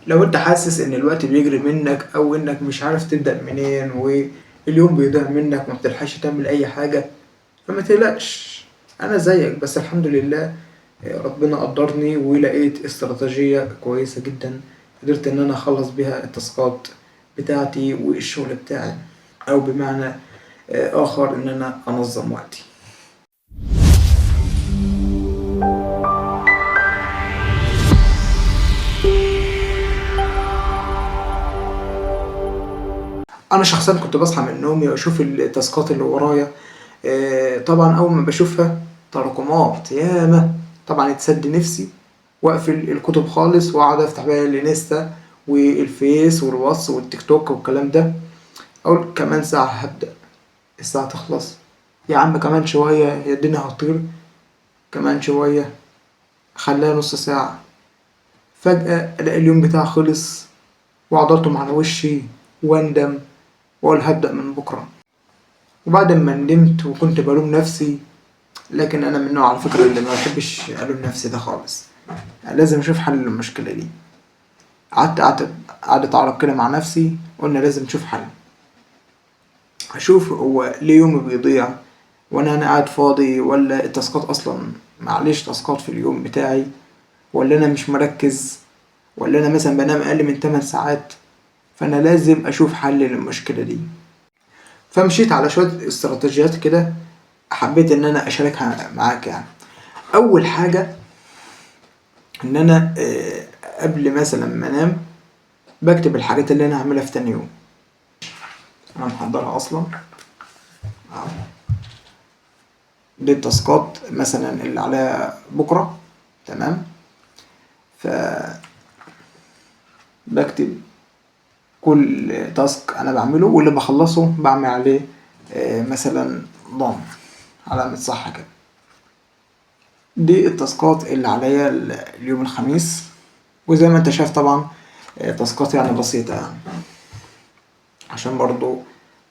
لو انت حاسس ان الوقت بيجري منك او انك مش عارف تبدأ منين واليوم بيضيع منك ما بتلحقش تعمل اي حاجة، فما تقلقش. انا زيك بس الحمد لله. ربنا قدرني ولقيت استراتيجية كويسة جدا قدرت ان انا اخلص بيها التاسكات بتاعتي والشغل بتاعي، او بمعنى اخر ان انا انظم وقتي. انا شخصيا كنت بصحى من نومي واشوف التاسكات اللي ورايا. طبعا اول ما بشوفها تراكمات ياما، طبعا اتسد نفسي واقفل الكتب خالص واقعد افتح بقى الانستا والفيس والواتس والتيك توك والكلام ده. اقول كمان ساعة هبدأ، الساعة تخلص، يا عم كمان شوية يا الدنيا هتطير، كمان شوية خليها نص ساعة. فجأة الاقي اليوم بتاعي خلص واقعد الطم على وشي واندم واقول هبدأ من بكرة. وبعد ما ندمت وكنت بلوم نفسي، لكن انا من النوع على فكرة اللي ما بحبش الوم نفسي ده خالص، يعني لازم اشوف حل للمشكلة دي. قعدت اعرف كده مع نفسي، قلنا لازم نشوف حل. اشوف هو ليه يومي بيضيع وانا قاعد فاضي، ولا التاسكات اصلا معليش تاسكات في اليوم بتاعي، ولا انا مش مركز، ولا انا مثلا بنام اقل من 8 ساعات. فانا لازم اشوف حل للمشكلة دي. فمشيت على شوية استراتيجيات كده حبيت ان انا اشاركها معاك يعني. اول حاجة ان انا قبل مثلا ما انام بكتب الحاجات اللي انا هعملها في تاني يوم. انا محضرها اصلا. أهو. دي التاسكات مثلا اللي عليها بكرة، تمام. فبكتب كل تاسك انا بعمله واللي بخلصه بعمل عليه مثلا ضم، علامة صح كده. دي التاسكات اللي عليا اليوم الخميس. وزي ما انت شايف طبعا تاسكات يعني بسيطة يعني، عشان برضو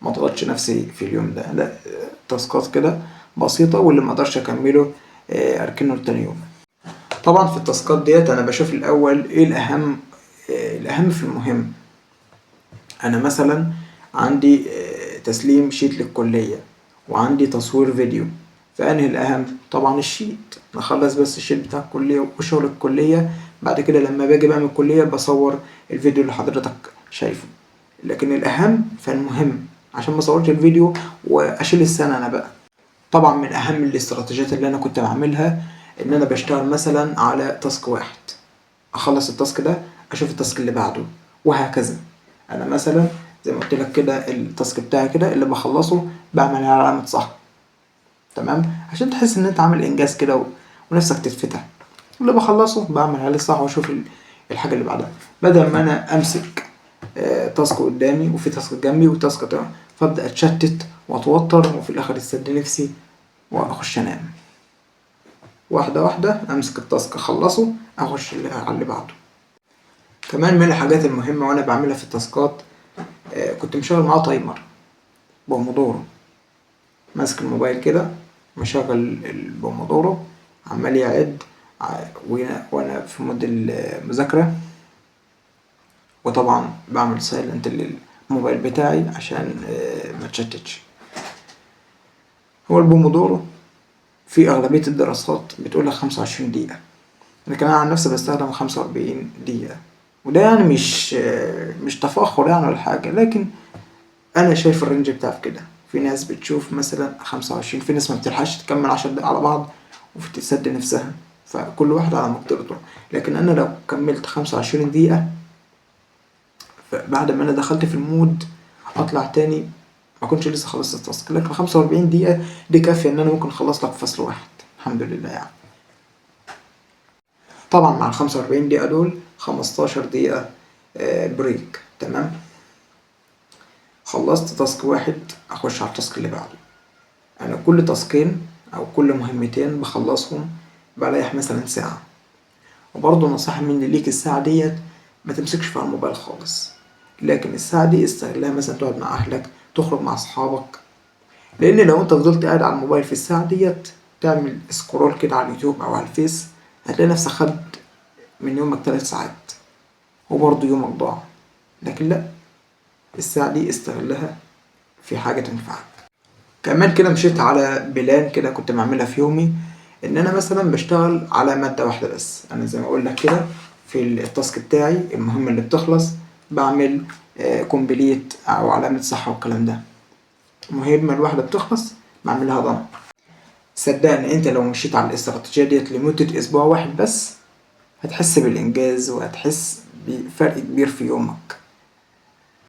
ما اضغطش نفسي في اليوم ده. لا، تاسكات كده بسيطة واللي ما اقدرش اكمله اركنه لتاني يوم. طبعا في التاسكات ديت انا بشوف الاول ايه الاهم، الاهم في المهم. انا مثلا عندي تسليم شيت للكلية وعندي تصوير فيديو، فانهي الاهم؟ طبعا الشيت، نخلص بس الشيت بتاع الكلية وشغل الكلية، بعد كده لما باجي بعمل الكلية بصور الفيديو اللي حضرتك شايفه. لكن الاهم فالمهم، عشان ما اصورش الفيديو واشيل السنة انا بقى. طبعا من اهم الاستراتيجيات اللي انا كنت بعملها ان انا بشتغل مثلا على تاسك واحد، اخلص التاسك ده اشوف التاسك اللي بعده وهكذا. انا مثلا زي ما قلت لك كده التاسك بتاعي كده اللي بخلصه بعمل على علامة صح، تمام، عشان تحس ان انت عامل انجاز كده ونفسك تتفتح. اللي بخلصه بعمل عليه صح واشوف الحاجة اللي بعدها، بدل ما انا امسك تاسك قدامي وفي تاسك جنبي وتاسك تاني، فابدا اتشتت واتوتر وفي الاخر يسد نفسي واخش انام. واحدة واحدة امسك التاسك اخلصه اخش على اللي بعده. كمان من الحاجات المهمة وانا بعملها في التاسكات كنت مشغل معاه تايمر بومودورو، ماسك الموبايل كده مشغل البومودورو عمال يعد وانا في مود المذاكرة. وطبعا بعمل سايلنت للموبايل بتاعي عشان ما تشتتش. هو البومودورو في أغلبية الدراسات بتقول 25 دقيقة، لكن أنا عن نفسي بستخدم 45 دقيقة. وده يعني مش تفاخر يعني ولا حاجة، لكن أنا شايف الرينج بتاعي في كده. في ناس بتشوف مثلا 25، في ناس ما بتلحقش تكمل 10 دقايق على بعض وبتسد نفسها، فكل واحد على مقدرته. لكن أنا لو كملت 25 دقيقة فبعد ما أنا دخلت في المود أطلع تاني ما كنتش لسه خلصت التاسك. لكن 45 دقيقة دي كافية إن أنا ممكن أخلص لك فصل واحد الحمد لله يعني. طبعا مع 45 دقيقة دول 15 دقيقة بريك، تمام. خلصت تاسك واحد أخش على التاسك اللي بعده. أنا كل تاسكين أو كل مهمتين بخلصهم بريح مثلا ساعة. وبرضه نصيحة مني ليك، الساعة ديت ما تمسكش فيها الموبايل خالص، لكن الساعة دي استغلها مثلا تقعد مع أهلك، تخرج مع أصحابك. لأن لو أنت فضلت قاعد على الموبايل في الساعة ديت تعمل سكرول كده على اليوتيوب أو على الفيس، هتلاقي نفسك خد من يومك 3 ساعات. وبرضه يومك ضاع. لكن لأ، الساعة دي استغلها في حاجة تنفعك. كمان كده مشيت على بلان كده كنت بعملها في يومي، ان انا مثلا بشتغل على مادة واحدة بس. انا زي ما اقول لك كده في التاسك بتاعي المهمة اللي بتخلص بعمل كومبليت او علامة صح والكلام ده. المهمة الواحدة بتخلص بعملها ضم. صدقني انت لو مشيت على الاستراتيجية ديت لمدة اسبوع واحد بس هتحس بالانجاز وهتحس بفرق كبير في يومك.